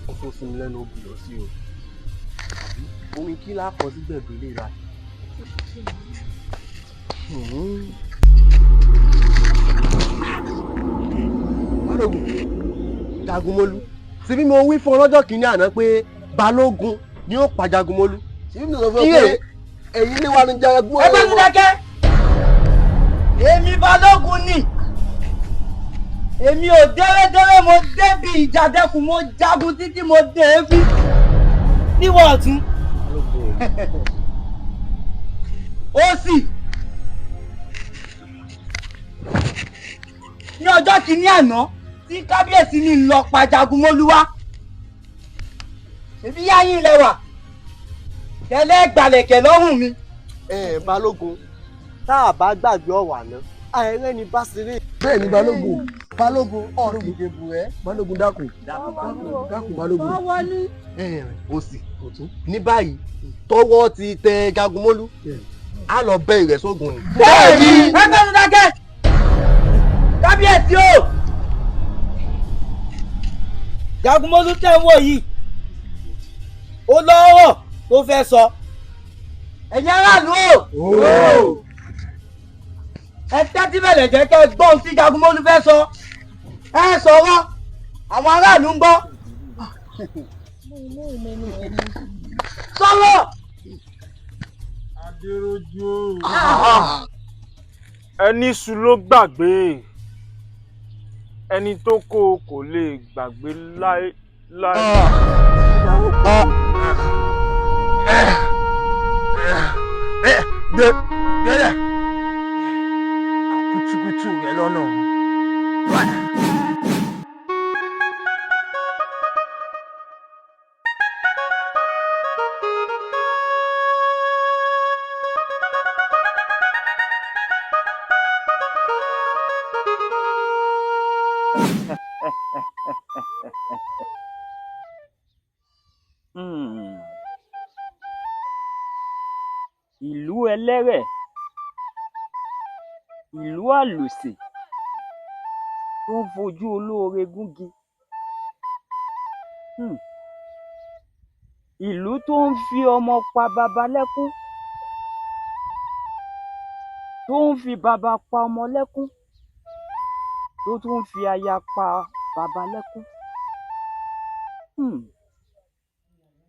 ó tó fún mi lẹ́nu obì lọ sí o omi kí lápọ̀ sí gbẹ̀gbẹ̀ lè ra. balógun Jagunmólú síbí mo wí fún ọlọ́jọ́ kìíní àná pé balógun ni ó pa Jagunmólú síbí mi sọ fún ọ pé ẹ̀yin ní wà ní Jagunmólú. ẹgbẹ́ mi dákẹ́ èmi balógun ni èmi ò dẹ́rẹ́dẹ́rẹ́ mo débi ìjàdẹ́kùn mo jagun títí mo dé ebi níwọ̀ ọ̀tún ó sì ní ọjọ́ kìíní àná tí kábíyèsí ní lọ pa Jagunmólú wá èmi yáyín lẹ́wà tẹ́lẹ̀ gbàlẹ̀kẹ̀ lọ́rùn mi. balógun tá a bá gbàgbé ọ̀wà náà àìrẹ́ ni bá ṣeré. bẹ́ẹ̀ ni balógun ọ̀rọ̀ ìdìbò ẹ̀ balógun dákun balógun. ọwọ́ ní. o sì ní báyìí tọwọ́ ti tẹ Jagunmólú á lọ bẹ ìrẹsógun rẹ̀. bẹ́ẹ̀ni ẹgbẹ́ mi dákẹ́ kábíyèsí o Jagunmólú tẹ̀ ń wò yìí ó lọ́rọ̀ tó fẹ́ sọ ẹ̀yin aráàlú o ẹ tẹ́tí bẹ̀rẹ̀ jẹ́ kẹ́ gbọ́ ohun tí Jagunmólú fẹ́ sọ ẹ sọ̀rọ̀ àwọn aráàlú ń gbọ́ sọ̀rọ̀. Adéròjú ẹni sùn ló gbàgbé ẹni tó kó o kò lè gbàgbé láéláé. Gbẹ́rẹ́ kutukutu rẹ lọ́nà. Ìlú ẹlẹ́rẹ̀, ìlú àlùsè tó ń fojú olóore gúngi, ìlú tó ń fi ọmọ pa baba lẹ́kún, tó ń fi baba pa ọmọ lẹ́kún, tó tún ń fi aya pa baba lẹ́kún.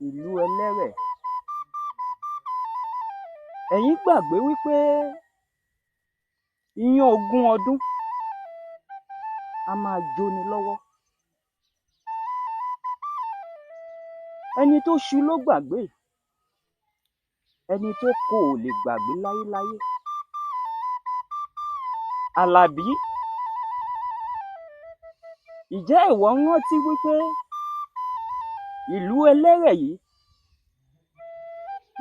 Ìlú ẹlẹ́rẹ̀. Ẹ̀yin gbàgbé wípé iyán ogún ọdún a máa jóni lọ́wọ́. Ẹni tó ṣu ló gbàgbé, ẹni tó kó ò lè gbàgbé láyéláyé. Àlàbí, ìjẹ́ ìwọ rántí wípé ìlú ẹlẹ́rẹ̀ yìí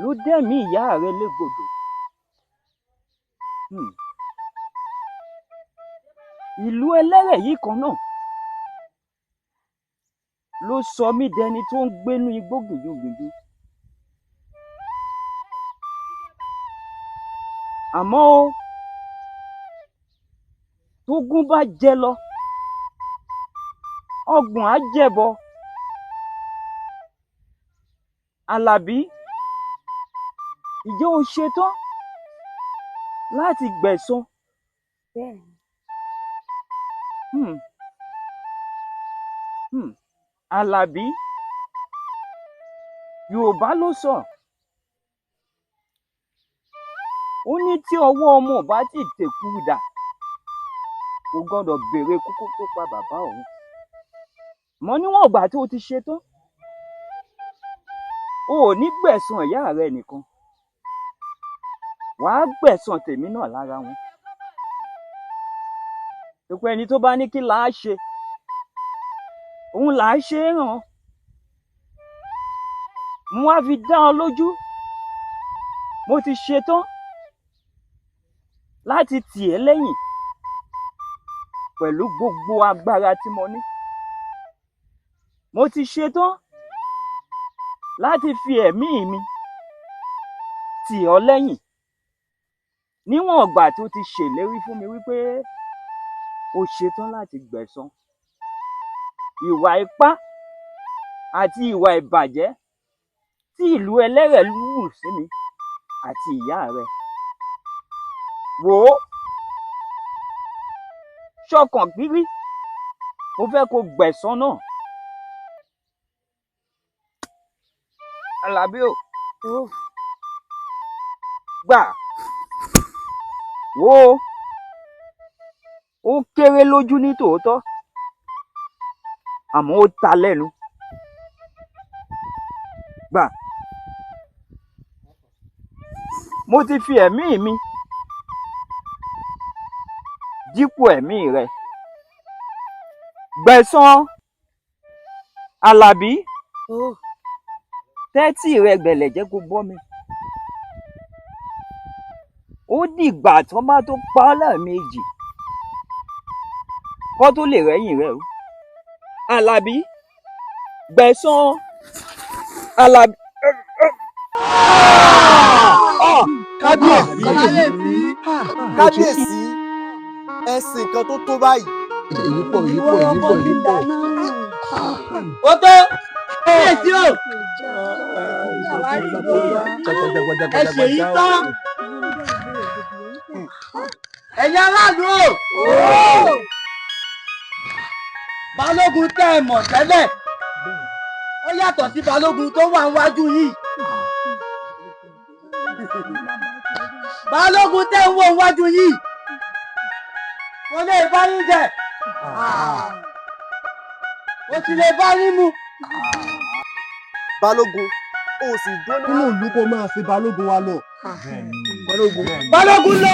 ló dẹ̀mí ìyá rẹ légbodò. Ìlú ẹlẹ́rẹ̀ yìí kan náà ló sọ mí dẹni tó ń gbénú igbó gìjugìju. Àmọ́ o, tógún bá jẹ lọ, ọgbọ̀n á jẹ̀bọ. Àlàbí, ǹjẹ́ o ṣetán láti gbẹ̀san? Àlàbí, Yorùbá ló sọ, ó ní tí ọwọ́ ọmọ ò bá ti tèkú dà, kò gbọ́dọ̀ béèrè kúkú tó pa bàbá òun. Mọ́ níwọ̀n ìgbà tó o ti ṣetán, o ò ní gbẹ̀san ìyá rẹ nìkan, wàá gbẹ̀san tèmi náà lára wọn. pípẹ́ ẹni tó bá ní kí làá ṣe òun làá ṣe é ràn. mo wá fi dá ọ lójú mo ti ṣetán láti tì ẹ́ lẹ́yìn pẹ̀lú gbogbo agbára tí mo ní. mo ti ṣetán láti fi ẹ̀mí mi tì ọ́ lẹ́yìn níwọ̀n ìgbà tó ti ṣèlérí fún mi wípé o ṣetán láti gbẹ̀san ìwà ipá àti ìwà ìbàjẹ́ tí ìlú ẹlẹ́rẹ̀ lù sí mi àti ìyá rẹ̀. wò ó ṣọkàn gírí mo fẹ́ kó gbẹ̀san náà. Àlàbí o gbà wò ó kéré lójú ní tòótọ́ àmọ́ ó ta lẹ́nu. gbà mo ti fi ẹ̀mí mi dípò ẹ̀mí rẹ. gbẹ̀san Àlàbí tẹ́tí rẹ gbẹ̀lẹ̀ jẹ́ kó gbọ́ mi. ó dìgbà tó bá tó pa ọ́ lẹ́ẹ̀mejì kó tó lè rẹ́yìn rẹ o. Àlàbí gbẹ̀san Àlàbí. kábíyèsí ẹ̀sìn kan tó tó báyìí. èyí pọ̀. ó tó kábíyèsí o ẹ ṣe yí tán ẹ̀yin aráàlú o. balógun tẹ́ ẹ mọ̀ tẹ́lẹ̀ ó yàtọ̀ sí balógun tó wà níwájú yìí. balógun tẹ́ ń wò níwájú yìí kò lè bá yín jẹ kò sì lè bá yín mu. balógun o sì dún nínú ìlú kó máa fi balógun wa lọ. balógun lọ.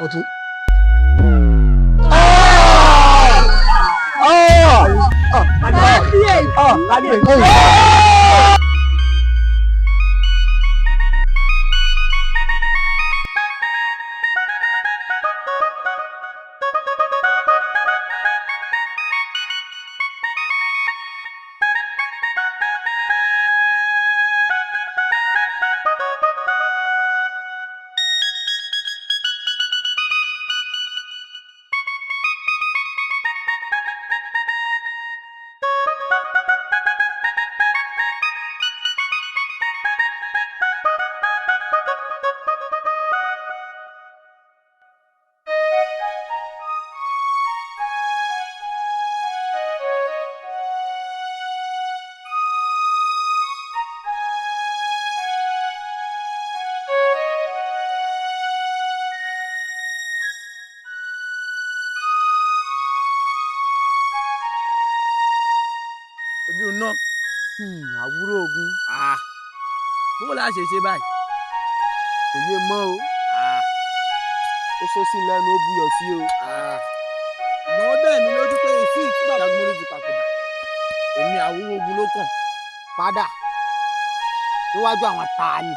ọ̀tún. ojú ná àwúrò ogun bó la ṣe báyìí kò yé mọ́ o ó sọ sí lẹ́nu ó buyọ̀ sí o. ìgbọ́n ó dẹ̀ mí lójú pé ìsìn tí bàbá Jagunmolu ti papòdà èmi àwúrò ogun ló kàn padà níwájú àwọn tààní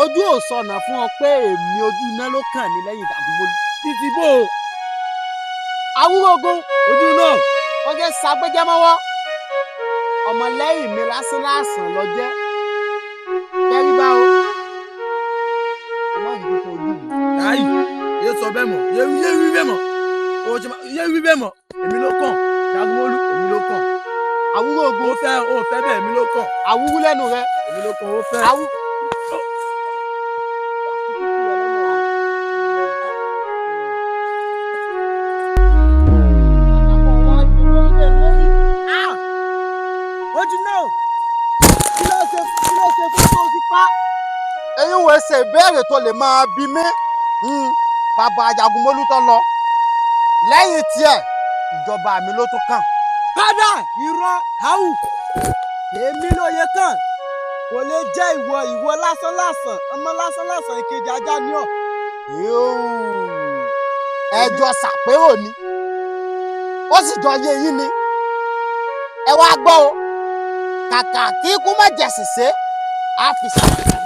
ojú ò sọnà fún ọ pé èmi ojú iná ló kàn ní lẹ́yìn Jagunmolu. títí bò ó àwúrò ogun ojú náà ó jẹ́ sagbẹ́jẹ́mọ́wọ́ ọmọlẹ́yìn mi lásán lọ jẹ́ tẹ́ríbá o ọmọ yìí kò ojú mi. ayi yé sọ bẹ́ẹ̀ mọ̀ yé wí bẹ́ẹ̀ mọ̀ yé wí bẹ́ẹ̀ mọ̀ èmi ló kàn Jagunmolu èmi ló kàn. àwúrò ogun ó fẹ́ bẹ́ẹ̀ èmi ló kàn. àwúrú lẹ́nu rẹ èmi ló kàn ó fẹ́. ẹ̀yin wo ẹsẹ̀ ìbéèrè tó lè máa bí mi bàbá Jagunmolu tó lọ lẹ́yìn tiẹ̀ ìjọba mi ló tún kàn. padà irọ́ àwù èmi lóye kàn kò lè jẹ́ ìwọ lásán ọmọ lásán ìkejì ajá ni ọ́. ẹjọ́ ṣàpérò ni ó sì jọ yé yín ni ẹ wá gbọ́ o kàkà kí ikú má jẹ ṣìṣe á fi ṣàkóso.